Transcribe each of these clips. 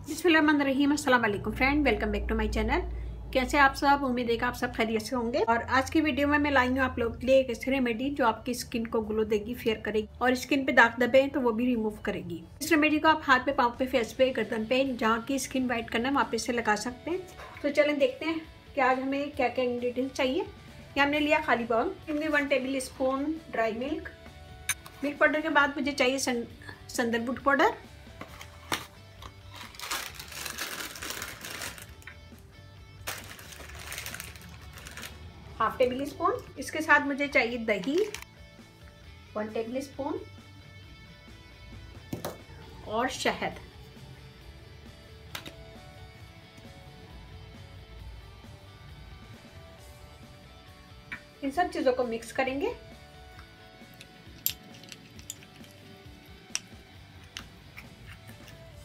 बिस्मिल्लाहिर्रहमानिर्रहीम। अस्सलाम वालेकुम friend, welcome back to my channel. कैसे आप सब? उम्मीद है कि आप सब खैरियत से होंगे। और आज की वीडियो में मैं लाई हूँ आप लोगों के लिए एक ऐसी रेमेडी जो आपकी स्किन को ग्लो देगी, फेयर करेगी और स्किन पे दाग धब्बे हैं तो वो भी रिमूव करेगी। इस रेमेडी को आप हाथ पे, पाँव पे, फेस पे, गर्दन पे, जहाँ की स्किन वाइट करना है वहाँ पे से लगा सकते हैं। तो चलें देखते हैं कि आज हमें क्या क्या इंग्रेडिएंट्स चाहिए। ये हमने लिया खाली बाउल, इसमें 1 table spoon dry milk powder के बाद मुझे चाहिए sandalwood powder, half table spoon. इसके साथ मुझे चाहिए दही 1 टेबल स्पून और शहद। इन सब चीजों को मिक्स करेंगे।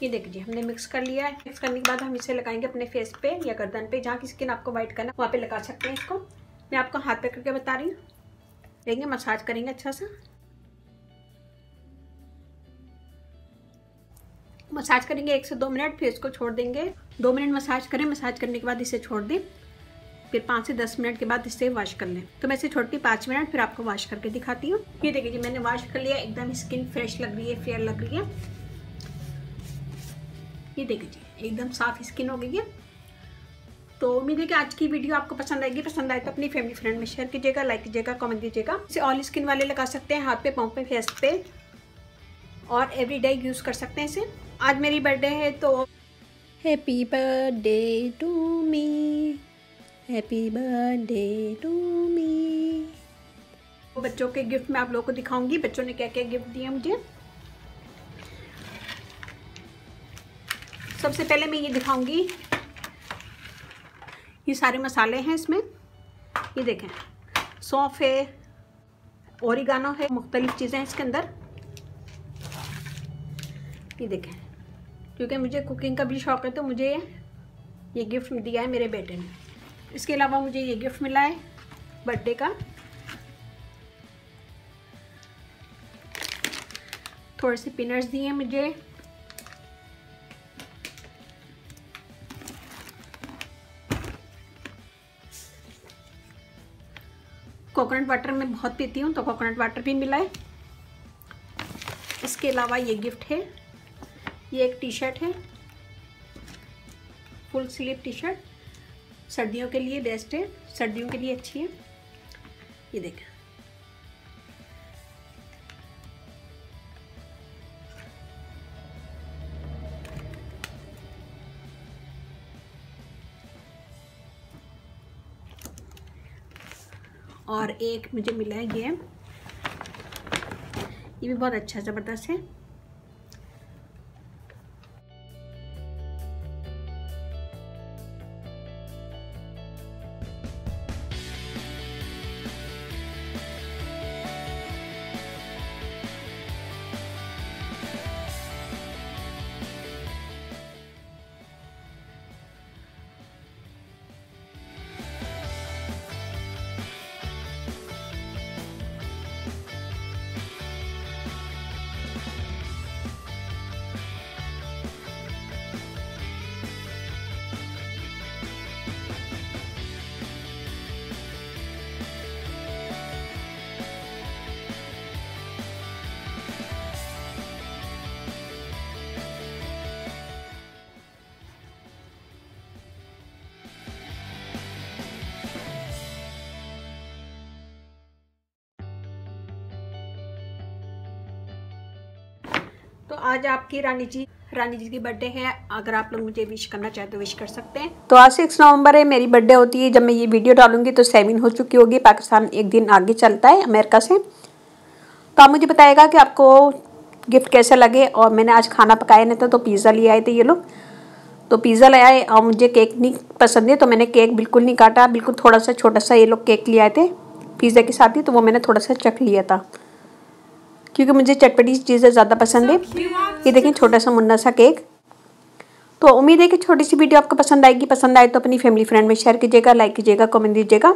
ये देखिए हमने मिक्स कर लिया है। मिक्स करने के बाद हम इसे लगाएंगे अपने फेस पे या गर्दन पे, जहाँ की स्किन आपको वाइट करना वहाँ पे लगा सकते हैं। इसको मैं आपको हाथ पे करके बता रही हूँ। देखेंगे, मसाज करेंगे अच्छा सा। मसाज करेंगे 1 से 2 मिनट, फिर इसको छोड़ देंगे। 2 मिनट मसाज करें। मसाज करने के बाद इसे छोड़ दें, फिर 5 से 10 मिनट के बाद इसे वॉश कर लें। तो मैं इसे छोड़ती 5 मिनट, फिर आपको वॉश करके दिखाती हूँ। ये देखिए जी मैंने वॉश कर लिया, एकदम स्किन फ्रेश लग रही है, फेयर लग रही है। ये देखिए जी एकदम साफ स्किन हो गई है। तो उम्मीद है कि आज की वीडियो आपको पसंद आएगी। पसंद आए तो अपनी फैमिली फ्रेंड में शेयर कीजिएगा, लाइक कीजिएगा, कमेंट दीजिएगा। इसे ऑल स्किन वाले लगा सकते हैं, हाथ पे, पाँव पे, फेस पे, और एवरीडे यूज़ कर सकते हैं इसे। आज मेरी बर्थडे है तो happy birthday to me, happy birthday to me. बच्चों के गिफ्ट मैं आप लोगों को दिखाऊंगी, बच्चों ने क्या क्या गिफ्ट दिए मुझे। सबसे पहले मैं ये दिखाऊंगी, ये सारे मसाले हैं इसमें। ये देखें, सौंफ है, ओरिगानो है, मुख्तलिफ चीज़ें हैं इसके अंदर। ये देखें, क्योंकि मुझे कुकिंग का भी शौक़ है तो मुझे ये गिफ्ट दिया है मेरे बेटे ने। इसके अलावा मुझे ये गिफ्ट मिला है बर्थडे का, थोड़े से पीनट्स दिए हैं मुझे। कोकोनट वाटर मैं बहुत पीती हूँ तो कोकोनट वाटर भी मिला है। इसके अलावा ये गिफ्ट है, ये एक टी शर्ट है, फुल स्लीव टी शर्ट, सर्दियों के लिए बेस्ट है, सर्दियों के लिए अच्छी है। ये देखें, और एक मुझे मिला है ये भी बहुत अच्छा ज़बरदस्त है। तो आज आपकी रानी जी की बर्थडे है। अगर आप लोग मुझे विश करना चाहें तो विश कर सकते हैं। तो आज 6 नवंबर है, मेरी बर्थडे होती है। जब मैं ये वीडियो डालूंगी तो 7 हो चुकी होगी। पाकिस्तान एक दिन आगे चलता है अमेरिका से। तो आप मुझे बताइएगा कि आपको गिफ्ट कैसे लगे। और मैंने आज खाना पकाया नहीं था तो पिज़्ज़ा ले आए थे ये लोग, तो पिज़्ज़ा ले आए। और मुझे केक नहीं पसंद है तो मैंने केक बिल्कुल नहीं काटा, बिल्कुल थोड़ा सा छोटा सा ये लोग केक ले आए थे पिज़्ज़ा के साथ ही, तो वो मैंने थोड़ा सा चख लिया था क्योंकि मुझे चटपटी चीज़ें ज़्यादा पसंद है। ये देखें छोटा सा मुन्ना सा केक। तो उम्मीद है कि छोटी सी वीडियो आपको पसंद आएगी। पसंद आए तो अपनी फैमिली फ्रेंड में शेयर कीजिएगा, लाइक कीजिएगा, कमेंट दीजिएगा।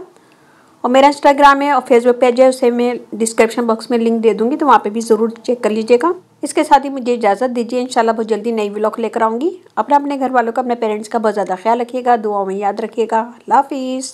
और मेरा इंस्टाग्राम है और फेसबुक पेज है, उसे मैं डिस्क्रिप्शन बॉक्स में लिंक दे दूँगी, तो वहाँ पे भी ज़रूर चेक कर लीजिएगा। इसके साथ ही मुझे इजाज़त दीजिए, इंशाल्लाह बहुत जल्दी नई व्लॉग लेकर आऊँगी। अपने घर वालों का, अपने पेरेंट्स का बहुत ज़्यादा ख्याल रखिएगा, दुआओं में याद रखिएगा। अल्लाह हाफिज़।